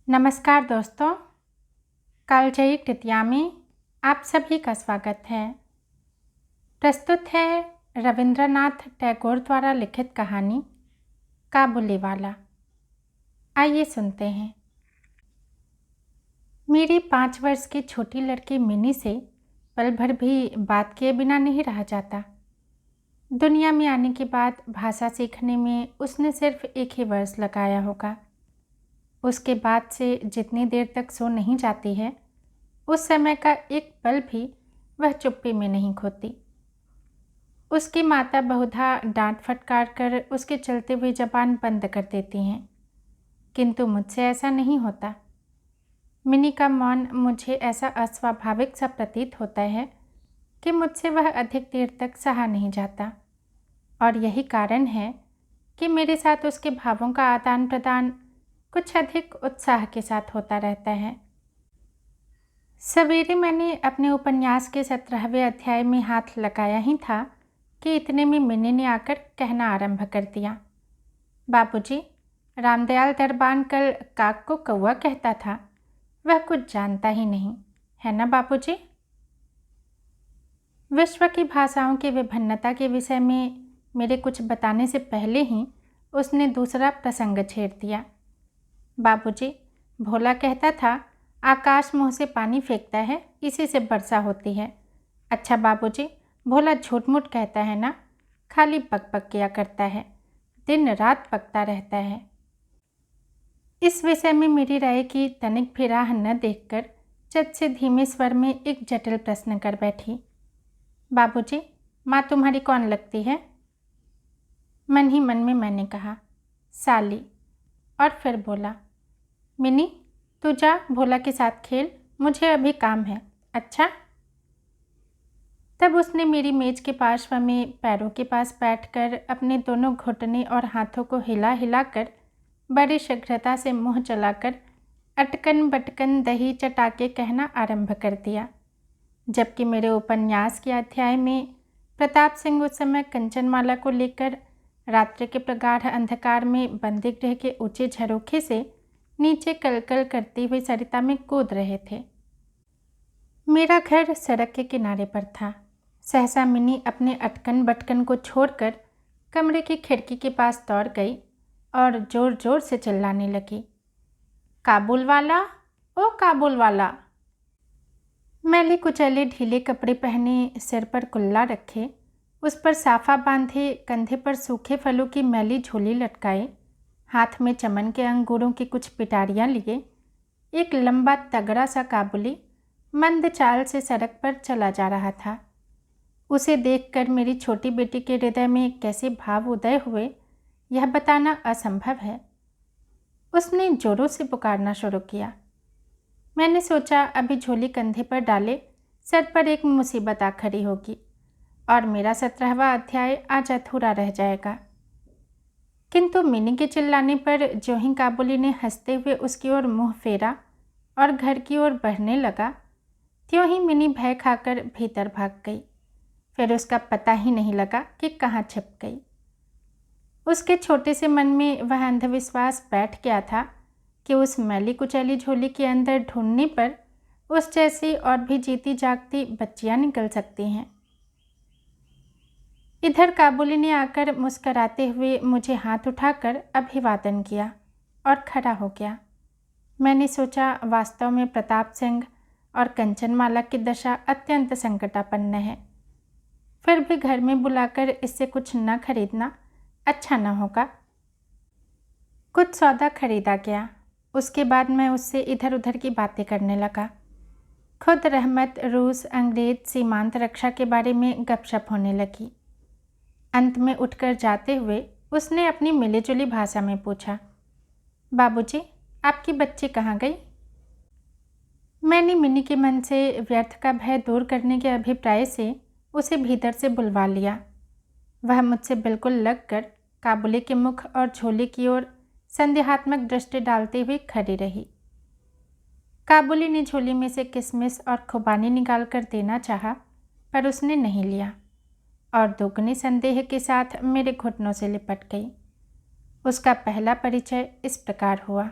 नमस्कार दोस्तों, कालजयी कृतिया में आप सभी का स्वागत है। प्रस्तुत है रविंद्रनाथ टैगोर द्वारा लिखित कहानी काबुलीवाला। आइए सुनते हैं। मेरी 5 वर्ष की छोटी लड़की मिनी से पल भर भी बात किए बिना नहीं रहा जाता। दुनिया में आने के बाद भाषा सीखने में उसने सिर्फ 1 ही वर्ष लगाया होगा। उसके बाद से जितनी देर तक सो नहीं जाती है, उस समय का एक पल भी वह चुप्पी में नहीं खोती। उसकी माता बहुधा डांट फटकार कर उसके चलते हुए जबान बंद कर देती हैं, किंतु मुझसे ऐसा नहीं होता। मिनी का मौन मुझे ऐसा अस्वाभाविक सा प्रतीत होता है कि मुझसे वह अधिक देर तक सहा नहीं जाता, और यही कारण है कि मेरे साथ उसके भावों का आदान प्रदान कुछ अधिक उत्साह के साथ होता रहता है। सवेरे मैंने अपने उपन्यास के 17वें अध्याय में हाथ लगाया ही था कि इतने में मिनी ने आकर कहना आरंभ कर दिया, बाबूजी, रामदयाल दरबान कल काक को कौआ कहता था। वह कुछ जानता ही नहीं है ना बाबूजी। विश्व की भाषाओं की विभिन्नता के विषय में मेरे कुछ बताने से पहले ही उसने दूसरा प्रसंग छेड़ दिया। बाबूजी, भोला कहता था आकाश मुंह से पानी फेंकता है, इसी से वर्षा होती है। अच्छा बाबूजी, भोला झूठ मूठ कहता है ना, खाली पक पक किया करता है, दिन रात पकता रहता है। इस विषय में मेरी राय की तनिक भी राह न देखकर चट से धीमे स्वर में एक जटिल प्रश्न कर बैठी, बाबूजी, माँ तुम्हारी कौन लगती है? मन ही मन में मैंने कहा, साली, और फिर बोला, मिनी, तू जा भोला के साथ खेल, मुझे अभी काम है। अच्छा। तब उसने मेरी मेज के पार्श्व में पैरों के पास बैठकर अपने दोनों घुटने और हाथों को हिला हिलाकर बड़ी शीघ्रता से मुंह चलाकर अटकन बटकन दही चटा के कहना आरंभ कर दिया, जबकि मेरे उपन्यास के अध्याय में प्रताप सिंह उस समय कंचनमाला को लेकर रात्रि के प्रगाढ़ अंधकार में बंदी गृह के ऊंचे झरोखे से नीचे कलकल करती हुई सरिता में कूद रहे थे। मेरा घर सड़क के किनारे पर था। सहसा मिनी अपने अटकन बटकन को छोड़कर कमरे की खिड़की के पास दौड़ गई और जोर जोर से चिल्लाने लगी, काबुल वाला, ओ काबुल वाला। मैले कुचैले ढीले कपड़े पहने, सिर पर कुल्ला रखे, उस पर साफा बांधे, कंधे पर सूखे फलों की मैली झोली लटकाए, हाथ में चमन के अंगूरों की कुछ पिटारियाँ लिए, एक लंबा तगड़ा सा काबुली मंद चाल से सड़क पर चला जा रहा था। उसे देखकर मेरी छोटी बेटी के हृदय में कैसे भाव उदय हुए, यह बताना असंभव है। उसने जोरों से पुकारना शुरू किया। मैंने सोचा अभी झोली कंधे पर डाले सर पर एक मुसीबत आ खड़ी होगी और मेरा 17वां अध्याय आज अधूरा रह जाएगा। किंतु मिनी के चिल्लाने पर जो ही काबुली ने हंसते हुए उसकी ओर मुंह फेरा और घर की ओर बढ़ने लगा, त्यों ही मिनी भय खाकर भीतर भाग गई। फिर उसका पता ही नहीं लगा कि कहाँ छिप गई। उसके छोटे से मन में वह अंधविश्वास बैठ गया था कि उस मैली कुचैली झोली के अंदर ढूंढने पर उस जैसी और भी जीती जागती बच्चियां निकल सकती हैं। इधर काबुली ने आकर मुस्कराते हुए मुझे हाथ उठाकर अभिवादन किया और खड़ा हो गया। मैंने सोचा वास्तव में प्रताप सिंह और कंचनमाला की दशा अत्यंत संकटापन्न है। फिर भी घर में बुलाकर इससे कुछ न खरीदना अच्छा न होगा। कुछ सौदा खरीदा गया। उसके बाद मैं उससे इधर उधर की बातें करने लगा। खुद रहमत, रूस, अंग्रेज, सीमांत रक्षा के बारे में गपशप होने लगी। अंत में उठकर जाते हुए उसने अपनी मिलीजुली भाषा में पूछा, बाबूजी, आपकी बच्ची कहाँ गई? मैंने मिनी के मन से व्यर्थ का भय दूर करने के अभिप्राय से उसे भीतर से बुलवा लिया। वह मुझसे बिल्कुल लगकर काबुली के मुख और झोली की ओर संदेहात्मक दृष्टि डालते हुए खड़ी रही। काबुली ने झोली में से किशमिश और खुबानी निकाल कर देना चाहा, पर उसने नहीं लिया और दोगुने संदेह के साथ मेरे घुटनों से लिपट गई। उसका पहला परिचय इस प्रकार हुआ,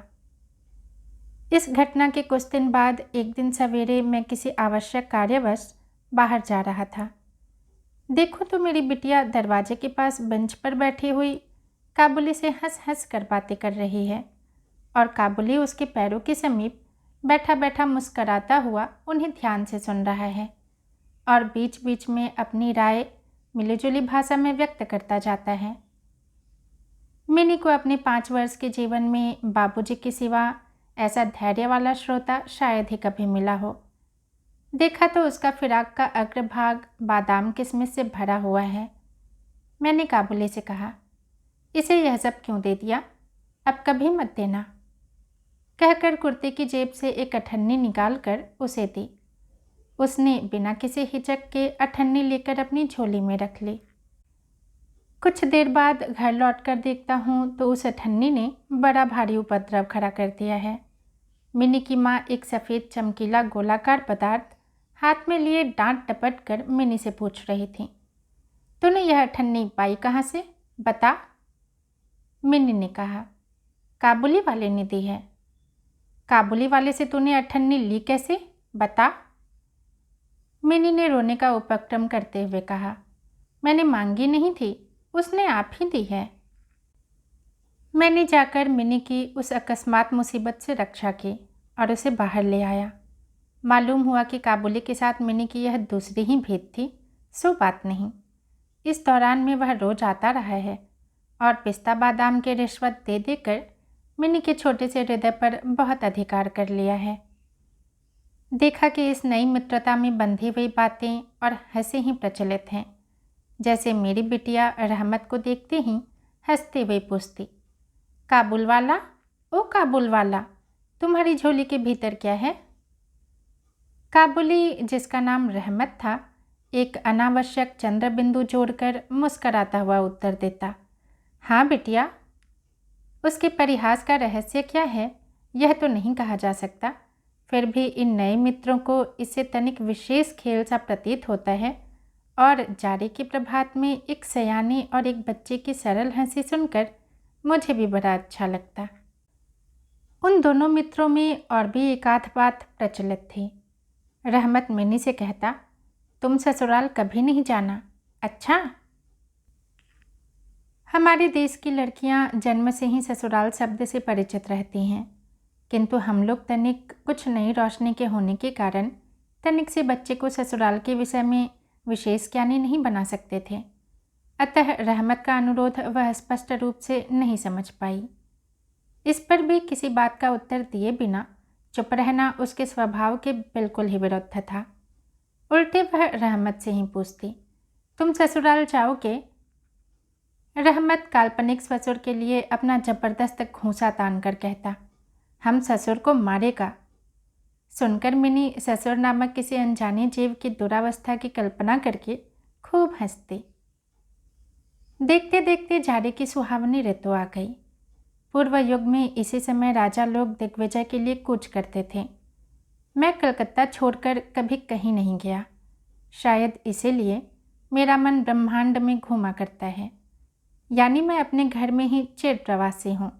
इस घटना के कुछ दिन बाद एक दिन सवेरे मैं किसी आवश्यक कार्यवश बाहर जा रहा था। देखो तो मेरी बिटिया दरवाजे के पास बेंच पर बैठी हुई काबुली से हंस हंस कर बातें कर रही है और काबुली उसके पैरों के समीप बैठा बैठा मुस्कराता हुआ उन्हें ध्यान से सुन रहा है और बीच बीच में अपनी राय मिलीजुली भाषा में व्यक्त करता जाता है। मिनी को अपने 5 वर्ष के जीवन में बाबूजी के सिवा ऐसा धैर्य वाला श्रोता शायद ही कभी मिला हो। देखा तो उसका फिराक का अग्रभाग बादाम किशमिश से भरा हुआ है। मैंने काबुली से कहा, इसे यह सब क्यों दे दिया, अब कभी मत देना। कहकर कुर्ते की जेब से एक अठन्नी निकाल कर उसे दी। उसने बिना किसी हिचक के अठन्नी लेकर अपनी झोली में रख ली। कुछ देर बाद घर लौटकर देखता हूँ तो उस अठन्नी ने बड़ा भारी उपद्रव खड़ा कर दिया है। मिनी की माँ एक सफ़ेद चमकीला गोलाकार पदार्थ हाथ में लिए डांट डपट कर मिनी से पूछ रही थी, तूने यह अठन्नी पाई कहाँ से, बता। मिनी ने कहा, काबुली वाले ने दी है। काबुली वाले से तूने अठन्नी ली कैसे, बता। मिनी ने रोने का उपक्रम करते हुए कहा, मैंने मांगी नहीं थी, उसने आप ही दी है। मैंने जाकर मिनी की उस अकस्मात मुसीबत से रक्षा की और उसे बाहर ले आया। मालूम हुआ कि काबुली के साथ मिनी की यह दूसरी ही भेंट थी, सो बात नहीं। इस दौरान में वह रोज आता रहा है और पिस्ता बादाम के रिश्वत दे देकर मिनी के छोटे से हृदय पर बहुत अधिकार कर लिया है। देखा कि इस नई मित्रता में बंधी हुई बातें और हंसी ही प्रचलित हैं। जैसे मेरी बिटिया रहमत को देखते ही हंसते हुए पूछती, काबुल वाला, ओ काबुल वाला, तुम्हारी झोली के भीतर क्या है। काबुली, जिसका नाम रहमत था, एक अनावश्यक चंद्र बिंदु जोड़कर मुस्कराता हुआ उत्तर देता, हाँ बिटिया। उसके परिहास का रहस्य क्या है यह तो नहीं कहा जा सकता, फिर भी इन नए मित्रों को इससे तनिक विशेष खेल सा प्रतीत होता है और जाड़े के प्रभात में एक सयाने और एक बच्चे की सरल हंसी सुनकर मुझे भी बड़ा अच्छा लगता। उन दोनों मित्रों में और भी एक आध बात प्रचलित थी। रहमत मिनी से कहता, तुम ससुराल कभी नहीं जाना, अच्छा। हमारे देश की लड़कियां जन्म से ही ससुराल शब्द से परिचित रहती हैं, किंतु हम लोग तनिक कुछ नई रोशनी के होने के कारण तनिक से बच्चे को ससुराल के विषय में विशेष ज्ञानी नहीं बना सकते थे। अतः रहमत का अनुरोध वह स्पष्ट रूप से नहीं समझ पाई। इस पर भी किसी बात का उत्तर दिए बिना चुप रहना उसके स्वभाव के बिल्कुल ही विरुद्ध था। उल्टे वह रहमत से ही पूछती, तुम ससुराल जाओगे। रहमत काल्पनिक ससुर के लिए अपना जबरदस्त घूंसा तान कर कहता, हम ससुर को मारेगा। सुनकर मिनी ससुर नामक किसी अनजाने जीव की दुरावस्था की कल्पना करके खूब हंसती। देखते देखते जाड़े की सुहावनी ऋतु आ गई। पूर्व युग में इसी समय राजा लोग दिग्विजय के लिए कूच करते थे। मैं कलकत्ता छोड़कर कभी कहीं नहीं गया, शायद इसीलिए मेरा मन ब्रह्मांड में घूमा करता है, यानी मैं अपने घर में ही चिर प्रवासी हूँ।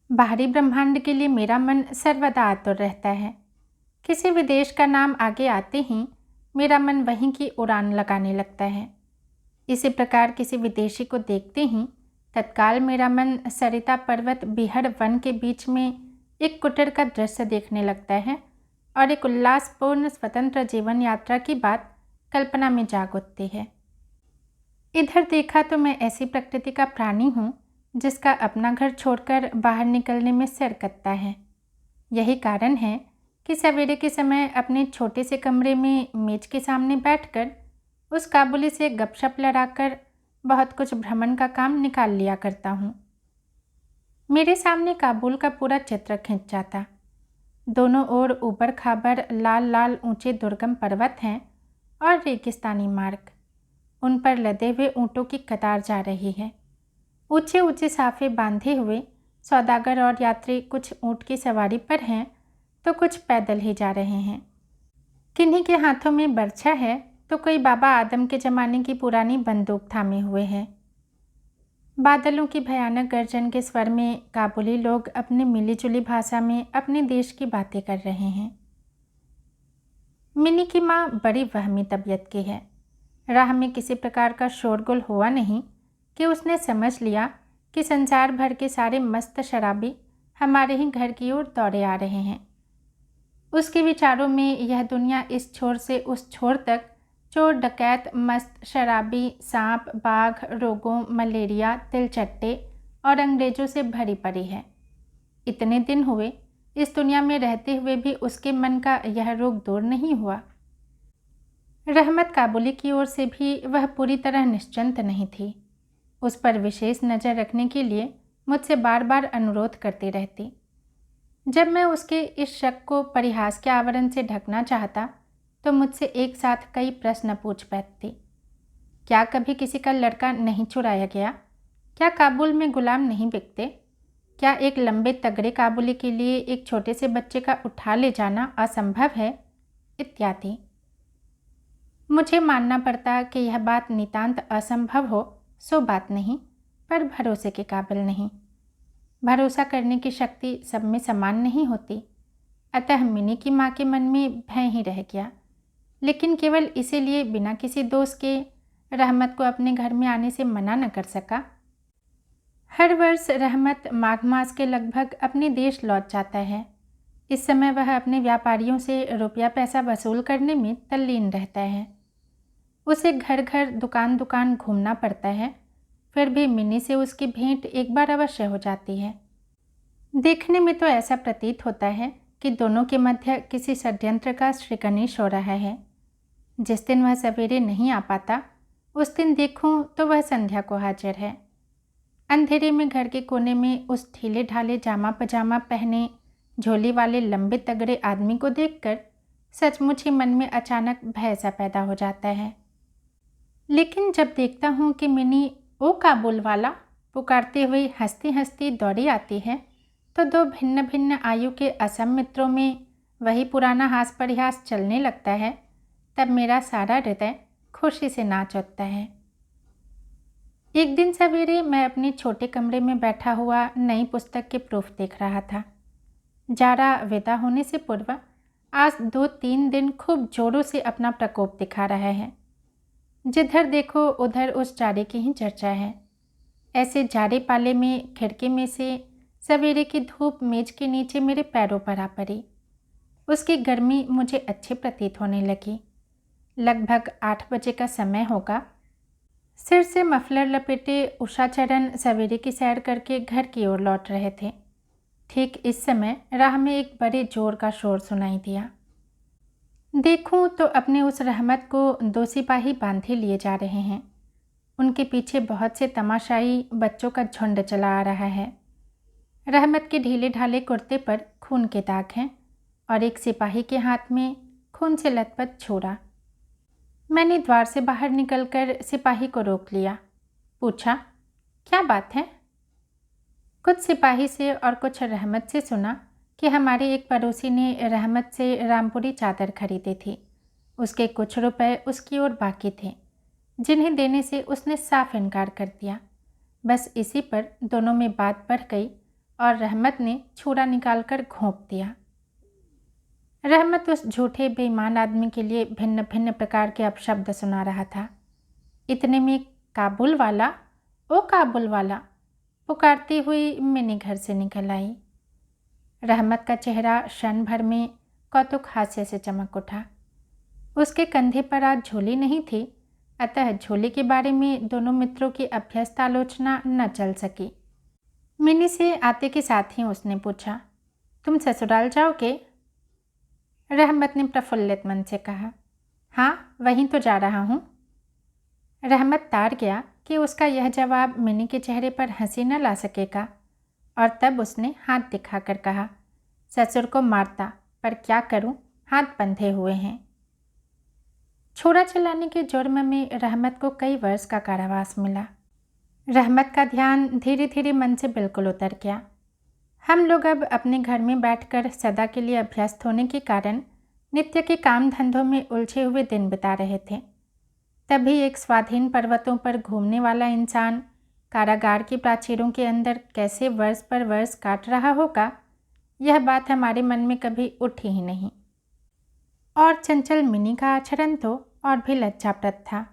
बाहरी ब्रह्मांड के लिए मेरा मन सर्वदा आतुर रहता है। किसी विदेश का नाम आगे आते ही मेरा मन वहीं की उड़ान लगाने लगता है। इसी प्रकार किसी विदेशी को देखते ही तत्काल मेरा मन सरिता पर्वत बिहड़ वन के बीच में एक कुटीर का दृश्य देखने लगता है और एक उल्लासपूर्ण स्वतंत्र जीवन यात्रा की बात कल्पना में जाग उठती है। इधर देखा तो मैं ऐसी प्रकृति का प्राणी हूँ जिसका अपना घर छोड़कर बाहर निकलने में सिर कत्ता है। यही कारण है कि सवेरे के समय अपने छोटे से कमरे में मेज के सामने बैठकर उस काबुली से गपशप लड़ाकर बहुत कुछ भ्रमण का काम निकाल लिया करता हूँ। मेरे सामने काबुल का पूरा चित्र खिंच जाता। दोनों ओर ऊपर खाबर लाल लाल ऊंचे दुर्गम पर्वत हैं और रेगिस्तानी मार्ग। उन पर लदे हुए ऊँटों की कतार जा रही है। ऊंचे ऊंचे साफे बांधे हुए सौदागर और यात्री कुछ ऊँट की सवारी पर हैं तो कुछ पैदल ही जा रहे हैं। किन्हीं के हाथों में बर्छा है तो कोई बाबा आदम के ज़माने की पुरानी बंदूक थामे हुए हैं। बादलों की भयानक गर्जन के स्वर में काबुली लोग अपनी मिलीजुली भाषा में अपने देश की बातें कर रहे हैं। मिनी की माँ बड़ी वहमी तबीयत की है। राह में किसी प्रकार का शोरगुल हुआ नहीं कि उसने समझ लिया कि संसार भर के सारे मस्त शराबी हमारे ही घर की ओर दौड़े आ रहे हैं। उसके विचारों में यह दुनिया इस छोर से उस छोर तक चोर डकैत मस्त शराबी सांप बाघ रोगों मलेरिया तिलचट्टे और अंग्रेजों से भरी पड़ी है। इतने दिन हुए इस दुनिया में रहते हुए भी उसके मन का यह रोग दूर नहीं हुआ। रहमत काबुली की ओर से भी वह पूरी तरह निश्चिंत नहीं थी। उस पर विशेष नज़र रखने के लिए मुझसे बार बार अनुरोध करती रहती। जब मैं उसके इस शक को परिहास के आवरण से ढकना चाहता तो मुझसे एक साथ कई प्रश्न पूछ बैठती। क्या कभी किसी का लड़का नहीं चुराया गया? क्या काबुल में गुलाम नहीं बिकते? क्या एक लंबे तगड़े काबुली के लिए एक छोटे से बच्चे का उठा ले जाना असंभव है? इत्यादि। मुझे मानना पड़ता कि यह बात नितांत असंभव हो सो बात नहीं, पर भरोसे के काबिल नहीं। भरोसा करने की शक्ति सब में समान नहीं होती। अतः मिनी की माँ के मन में भय ही रह गया, लेकिन केवल इसीलिए बिना किसी दोष के रहमत को अपने घर में आने से मना न कर सका। हर वर्ष रहमत माघ मास के लगभग अपने देश लौट जाता है। इस समय वह अपने व्यापारियों से रुपया पैसा वसूल करने में तल्लीन रहता है। उसे घर घर दुकान दुकान घूमना पड़ता है, फिर भी मिनी से उसकी भेंट एक बार अवश्य हो जाती है। देखने में तो ऐसा प्रतीत होता है कि दोनों के मध्य किसी षड्यंत्र का श्रीगणेश हो रहा है। जिस दिन वह सवेरे नहीं आ पाता उस दिन देखूं तो वह संध्या को हाजिर है। अंधेरे में घर के कोने में उस ढीले ढाले जामा पजामा पहने झोली वाले लंबे तगड़े आदमी को देखकर सचमुच ही मन में अचानक भय सा पैदा हो जाता है। लेकिन जब देखता हूँ कि मिनी ओ काबुल वाला पुकारते हुए हंसती हंसती दौड़ी आती है तो दो भिन्न भिन्न आयु के असम मित्रों में वही पुराना हास परिहास चलने लगता है, तब मेरा सारा हृदय खुशी से नाच उठता है। एक दिन सवेरे मैं अपने छोटे कमरे में बैठा हुआ नई पुस्तक के प्रूफ देख रहा था। जाड़ा विदा होने से पूर्व आज 2-3 दिन खूब जोरों से अपना प्रकोप दिखा रहा है। जिधर देखो उधर उस जाड़े की ही चर्चा है। ऐसे जाड़े पाले में खिड़की में से सवेरे की धूप मेज के नीचे मेरे पैरों पर आ पड़ी। उसकी गर्मी मुझे अच्छी प्रतीत होने लगी। लगभग 8 बजे का समय होगा। सिर से मफलर लपेटे उषाचरण सवेरे की सैर करके घर की ओर लौट रहे थे। ठीक इस समय राह में एक बड़े जोर का शोर सुनाई दिया। देखूं तो अपने उस रहमत को 2 सिपाही बांधे लिए जा रहे हैं। उनके पीछे बहुत से तमाशाई बच्चों का झुंड चला आ रहा है। रहमत के ढीले ढाले कुर्ते पर खून के दाग हैं और एक सिपाही के हाथ में खून से लथपथ छोरा। मैंने द्वार से बाहर निकलकर सिपाही को रोक लिया। पूछा, क्या बात है? कुछ सिपाही से और कुछ रहमत से सुना कि हमारे एक पड़ोसी ने रहमत से रामपुरी चादर खरीदी थी। उसके कुछ रुपए उसकी ओर बाकी थे, जिन्हें देने से उसने साफ इनकार कर दिया। बस इसी पर दोनों में बात बढ़ गई और रहमत ने छुरा निकालकर घोंप दिया। रहमत उस झूठे बेईमान आदमी के लिए भिन्न भिन्न प्रकार के अपशब्द सुना रहा था। इतने में काबुल वाला, ओ काबुल वाला पुकारती हुई मिनी घर से निकल आई। रहमत का चेहरा क्षण भर में कौतुक हास्य से चमक उठा। उसके कंधे पर आज झोली नहीं थी, अतः झोली के बारे में दोनों मित्रों की अभ्यस्त आलोचना न चल सकी। मिनी से आते के साथ ही उसने पूछा, तुम ससुराल जाओगे? रहमत ने प्रफुल्लित मन से कहा, हाँ, वहीं तो जा रहा हूँ। रहमत तार गया कि उसका यह जवाब मिनी के चेहरे पर हंसी न ला सकेगा और तब उसने हाथ दिखाकर कहा, ससुर को मारता, पर क्या करूं, हाथ बंधे हुए हैं। छोरा चलाने के जुर्म में रहमत को कई वर्ष का कारावास मिला। रहमत का ध्यान धीरे धीरे मन से बिल्कुल उतर गया। हम लोग अब अपने घर में बैठकर सदा के लिए अभ्यस्त होने के कारण नित्य के काम धंधों में उलझे हुए दिन बिता रहे थे। तभी एक स्वाधीन पर्वतों पर घूमने वाला इंसान कारागार की प्राचीरों के अंदर कैसे वर्ष पर वर्ष काट रहा होगा, यह बात हमारे मन में कभी उठी ही नहीं। और चंचल मिनी का आचरण तो और भी लज्जाप्रद था।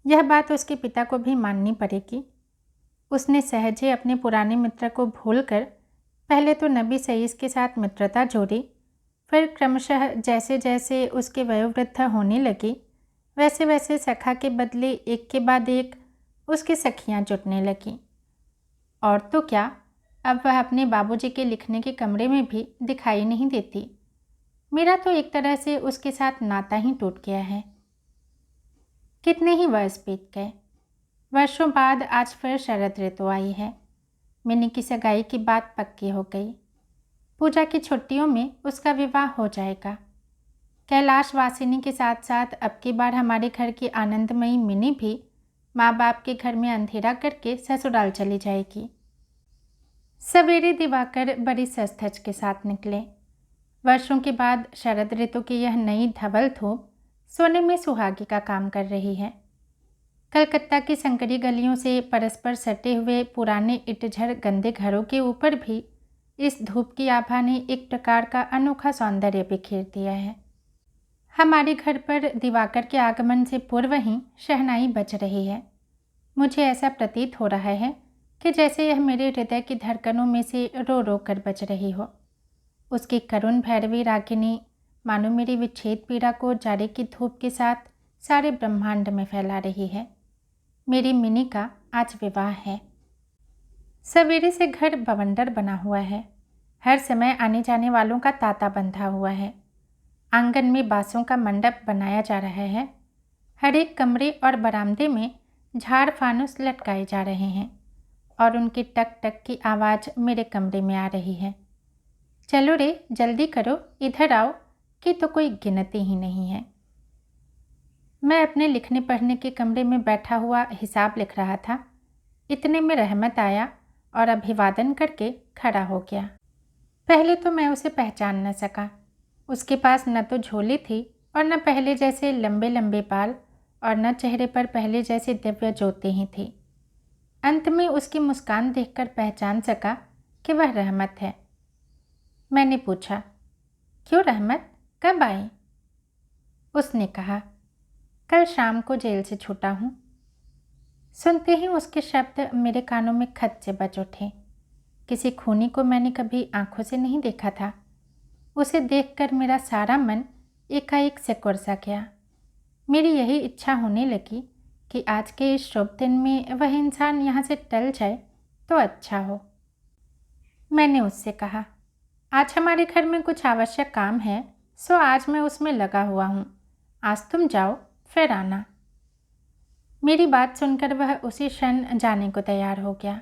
यह बात उसके पिता को भी माननी पड़ेगी। उसने सहजे अपने पुराने मित्र को भूलकर पहले तो नबी सईस के साथ मित्रता जोड़ी, फिर क्रमशः जैसे जैसे उसके वयोवृद्ध होने लगी, वैसे वैसे सखा के बदले एक के बाद एक उसकी सखियाँ जुटने लगीं। और तो क्या, अब वह अपने बाबूजी के लिखने के कमरे में भी दिखाई नहीं देती। मेरा तो एक तरह से उसके साथ नाता ही टूट गया है। कितने ही वर्ष बीत गए। वर्षों बाद आज फिर शरद ऋतु आई है। मिनी की सगाई की बात पक्की हो गई। पूजा की छुट्टियों में उसका विवाह हो जाएगा। कैलाश वासिनी के साथ साथ अब की बार हमारे घर की आनंदमयी मिनी भी माँ बाप के घर में अंधेरा करके ससुराल चली जाएगी। सवेरे दिवाकर बड़ी सज-धज के साथ निकले। वर्षों के बाद शरद ऋतु की यह नई धवल धूप सोने में सुहागी का काम कर रही है। कलकत्ता की संकरी गलियों से परस्पर सटे हुए पुराने इटझर गंदे घरों के ऊपर भी इस धूप की आभा ने एक प्रकार का अनोखा सौंदर्य बिखेर दिया है। हमारे घर पर दिवाकर के आगमन से पूर्व ही शहनाई बज रही है। मुझे ऐसा प्रतीत हो रहा है कि जैसे यह मेरे हृदय की धड़कनों में से रो रो कर बज रही हो। उसकी करुण भैरवी रागिनी मानो मेरी विच्छेद पीड़ा को जाड़े की धूप के साथ सारे ब्रह्मांड में फैला रही है। मेरी मिनी का आज विवाह है। सवेरे से घर बवंडर बना हुआ है। हर समय आने जाने वालों का तांता बंधा हुआ है। आंगन में बांसों का मंडप बनाया जा रहा है। हर एक कमरे और बरामदे में झाड़ फानुस लटकाए जा रहे हैं और उनकी टक टक की आवाज़ मेरे कमरे में आ रही है। चलो रे, जल्दी करो, इधर आओ, कि तो कोई गिनती ही नहीं है। मैं अपने लिखने पढ़ने के कमरे में बैठा हुआ हिसाब लिख रहा था। इतने में रहमत आया और अभिवादन करके खड़ा हो गया। पहले तो मैं उसे पहचान न सका। उसके पास न तो झोली थी और न पहले जैसे लंबे लंबे बाल और न चेहरे पर पहले जैसे दिव्य ज्योति ही थी। अंत में उसकी मुस्कान देखकर पहचान सका कि वह रहमत है। मैंने पूछा, क्यों रहमत, कब आई? उसने कहा, कल शाम को जेल से छूटा हूँ। सुनते ही उसके शब्द मेरे कानों में खच से बज उठे। किसी खूनी को मैंने कभी आंखों से नहीं देखा था। उसे देखकर मेरा सारा मन एकाएक सिकुड़ सा गया। मेरी यही इच्छा होने लगी कि आज के इस शुभ दिन में वह इंसान यहाँ से टल जाए तो अच्छा हो। मैंने उससे कहा, आज हमारे घर में कुछ आवश्यक काम है, सो आज मैं उसमें लगा हुआ हूँ। आज तुम जाओ, फिर आना। मेरी बात सुनकर वह उसी क्षण जाने को तैयार हो गया,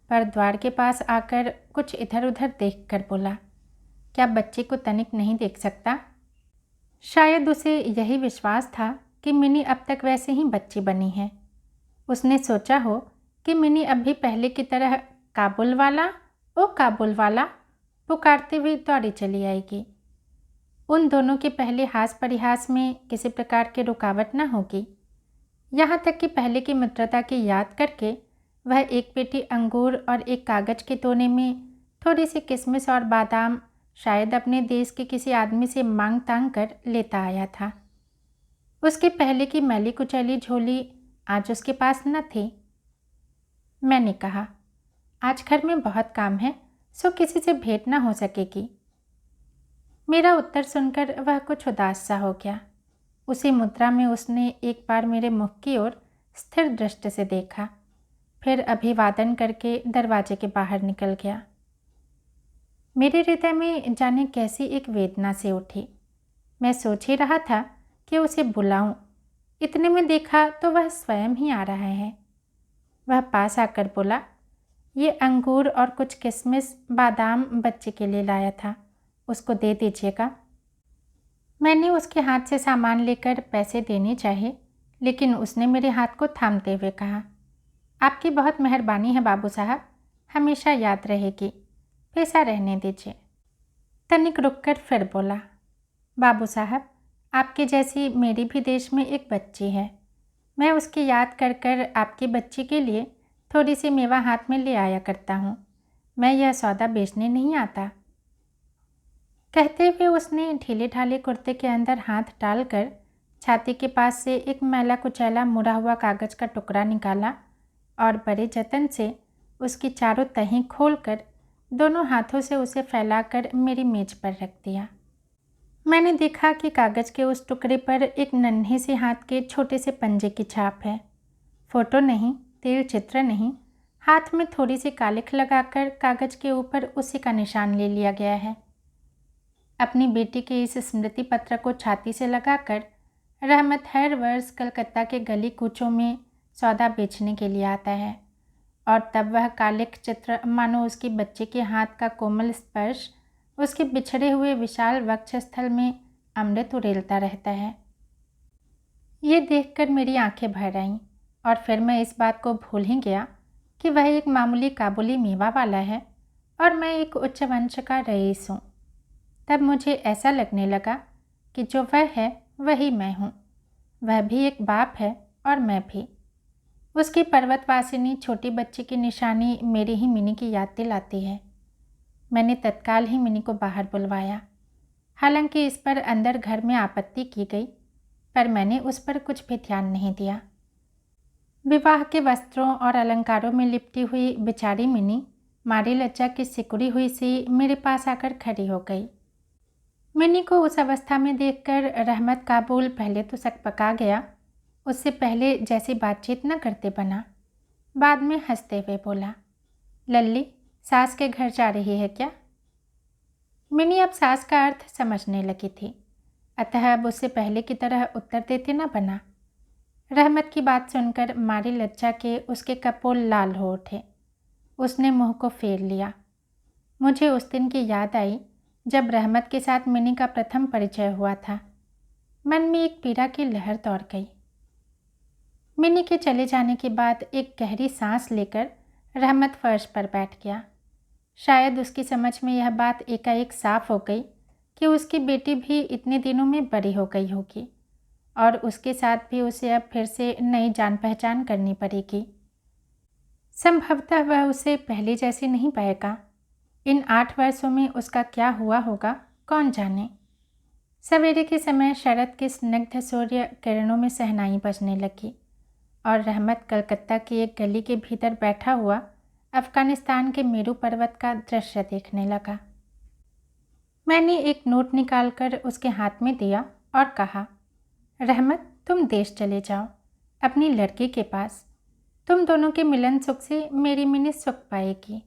पर द्वार के पास आकर कुछ इधर उधर देखकर बोला, क्या बच्चे को तनिक नहीं देख सकता? शायद उसे यही विश्वास था कि मिनी अब तक वैसे ही बच्ची बनी है। उसने सोचा हो कि मिनी अब भी पहले की तरह काबुल वाला, ओ काबुल वाला पुकारते हुए दौड़ी चली आएगी। उन दोनों के पहले हास परिहास में किसी प्रकार की रुकावट न होगी। यहाँ तक कि पहले की मित्रता की याद करके वह एक पेटी अंगूर और एक कागज के तोने में थोड़ी सी किशमिश और बादाम शायद अपने देश के किसी आदमी से मांग तांग कर लेता आया था। उसके पहले की मैली कुचैली झोली आज उसके पास न थी। मैंने कहा, आज घर में बहुत काम है, सो किसी से भेंट न हो सकेगी। मेरा उत्तर सुनकर वह कुछ उदास सा हो गया। उसी मुद्रा में उसने एक बार मेरे मुख की ओर स्थिर दृष्टि से देखा, फिर अभिवादन करके दरवाजे के बाहर निकल गया। मेरे हृदय में जाने कैसी एक वेदना से उठी। मैं सोच ही रहा था कि उसे बुलाऊं, इतने में देखा तो वह स्वयं ही आ रहा है। वह पास आकर बोला, ये अंगूर और कुछ किशमिश बादाम बच्चे के लिए लाया था, उसको दे दीजिएगा। मैंने उसके हाथ से सामान लेकर पैसे देने चाहे, लेकिन उसने मेरे हाथ को थामते हुए कहा, आपकी बहुत मेहरबानी है बाबू साहब, हमेशा याद रहेगी, पैसा रहने दीजिए। तनिक रुककर फिर बोला, बाबू साहब, आपके जैसी मेरी भी देश में एक बच्ची है। मैं उसकी याद कर कर आपकी बच्ची के लिए थोड़ी सी मेवा हाथ में ले आया करता हूँ। मैं यह सौदा बेचने नहीं आता। कहते हुए उसने ढीले ढाले कुर्ते के अंदर हाथ डालकर छाती के पास से एक मैला कुचैला मुड़ा हुआ कागज़ का टुकड़ा निकाला और बड़े जतन से उसकी चारों तहें खोलकर दोनों हाथों से उसे फैलाकर मेरी मेज पर रख दिया। मैंने देखा कि कागज़ के उस टुकड़े पर एक नन्हे से हाथ के छोटे से पंजे की छाप है। फोटो नहीं, तेल चित्र नहीं, हाथ में थोड़ी सी कालिख लगाकर कागज़ के ऊपर उसी का निशान ले लिया गया है। अपनी बेटी के इस स्मृति पत्र को छाती से लगाकर रहमत हर वर्ष कलकत्ता के गली कूचों में सौदा बेचने के लिए आता है और तब वह कालिख चित्र मानो उसकी बच्चे के हाथ का कोमल स्पर्श उसके बिछड़े हुए विशाल वक्षस्थल में अमृत उड़ेलता रहता है। ये देखकर मेरी आंखें भर आईं और फिर मैं इस बात को भूल ही गया कि वह एक मामूली काबुली मेवा वाला है और मैं एक उच्च वंश का रईस हूँ। तब मुझे ऐसा लगने लगा कि जो वह है वही मैं हूँ। वह भी एक बाप है और मैं भी। उसकी पर्वतवासिनी छोटी बच्ची की निशानी मेरी ही मिनी की याद दिलाती है। मैंने तत्काल ही मिनी को बाहर बुलवाया। हालांकि इस पर अंदर घर में आपत्ति की गई, पर मैंने उस पर कुछ भी ध्यान नहीं दिया। विवाह के वस्त्रों और अलंकारों में लिपटी हुई बेचारी मिनी मारी लज्जा की सिकुड़ी हुई सी मेरे पास आकर खड़ी हो गई। मिनी को उस अवस्था में देखकर रहमत काबुल पहले तो सकपका गया, उससे पहले जैसी बातचीत न करते बना। बाद में हंसते हुए बोला, लल्ली सास के घर जा रही है क्या? मिनी अब सास का अर्थ समझने लगी थी, अतः अब उससे पहले की तरह उत्तर देते न बना। रहमत की बात सुनकर मारी लज्जा के उसके कपोल लाल हो उठे। उसने मुंह को फेर लिया। मुझे उस दिन की याद आई जब रहमत के साथ मिनी का प्रथम परिचय हुआ था। मन में एक पीड़ा की लहर दौड़ गई। मिनी के चले जाने के बाद एक गहरी सांस लेकर रहमत फर्श पर बैठ गया। शायद उसकी समझ में यह बात एकाएक साफ हो गई कि उसकी बेटी भी इतने दिनों में बड़ी हो गई होगी और उसके साथ भी उसे अब फिर से नई जान पहचान करनी पड़ेगी। संभवतः वह उसे पहले जैसे नहीं पाएगा। इन 8 वर्षों में उसका क्या हुआ होगा कौन जाने। सवेरे के समय शरद के स्निग्ध सूर्य किरणों में सहनाई बजने लगी और रहमत कलकत्ता की एक गली के भीतर बैठा हुआ अफगानिस्तान के मेरू पर्वत का दृश्य देखने लगा। मैंने एक नोट निकालकर उसके हाथ में दिया और कहा, रहमत तुम देश चले जाओ अपनी लड़की के पास। तुम दोनों के मिलन सुख से मेरी मिनी सुख पाएगी।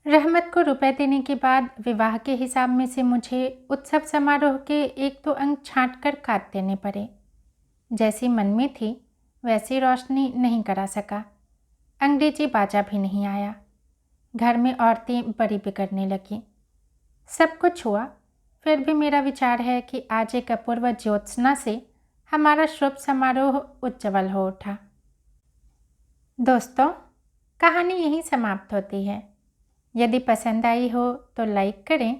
रहमत को रुपए देने के बाद विवाह के हिसाब में से मुझे उत्सव समारोह के 1-2 अंक छांट कर काट देने पड़े। जैसी मन में थी वैसी रोशनी नहीं करा सका। अंग्रेजी बाजा भी नहीं आया। घर में औरतें बड़ी बिगड़ने लगीं। सब कुछ हुआ, फिर भी मेरा विचार है कि आज एक अपूर्व ज्योत्सना से हमारा शुभ समारोह उज्जवल हो उठा। दोस्तों, कहानी यहीं समाप्त होती है। यदि पसंद आई हो तो लाइक करें,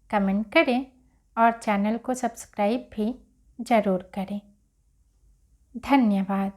कमेंट करें और चैनल को सब्सक्राइब भी ज़रूर करें। धन्यवाद।